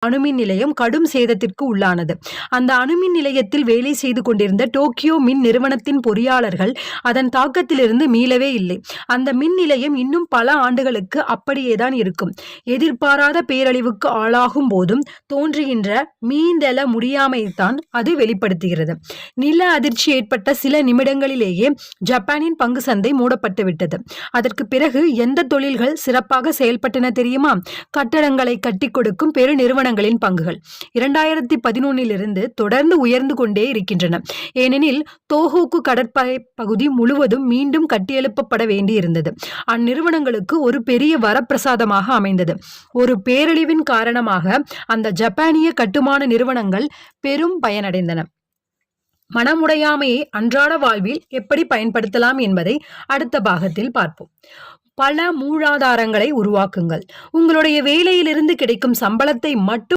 அணுமின் நிலையம் கடும் சேதத்திற்கு உள்ளானது. அந்த அணுமின் நிலையத்தில் வேலை செய்து கொண்டிருந்த டோக்கியோ மின் நிறுவனத்தின் பொறியாளர்கள் அதன் தாக்கத்திலிருந்து மீளவே இல்லை. அந்த மின் நிலையம் இன்னும் பல ஆண்டுகளுக்கு அப்படியேதான் இருக்கும். எதிர்பாராத பேரழிவுக்கு ஆளாகும் போதும் தோன்றுகின்ற மீண்டெழ முடியாமைத்தான் அது வெளிப்படுத்துகிறது. நில அதிர்ச்சி ஏற்பட்ட சில நிமிடங்களிலேயே ஜப்பானின் பங்கு சந்தை மூடப்பட்டுவிட்டது. அதற்கு பிறகு எந்த தொழில்கள் சிறப்பாக செயல்பட்டன தெரியுமா? கட்டடங்களை கட்டிக் கொடுக்கும் பெரு நிறுவனங்களின் பங்குகள் 2011 தொடர்ந்து உயர்ந்து கொண்டே இருக்கின்றன. ஏனெனில் தோஹோக்கு கடற்படை பகுதி முழுவதும் மீண்டும் கட்டியெழுப்பப்பட வேண்டியிருந்தது. அந்நிறுவனங்களுக்கு ஒரு பெரிய வரப்பிரசாதமாக அமைந்தது. ஒரு பேரழிவின் காரணமாக அந்த ஜப்பானிய கட்டுமான நிறுவனங்கள் பெரும் பயனடைந்தன. மனமுடையாமையை அன்றாட வாழ்வில் எப்படி பயன்படுத்தலாம் என்பதை அடுத்த பாகத்தில் பார்ப்போம். பல மூலாதாரங்களை உருவாக்குங்கள். உங்களுடைய வேலையிலிருந்து கிடைக்கும் சம்பளத்தை மட்டும்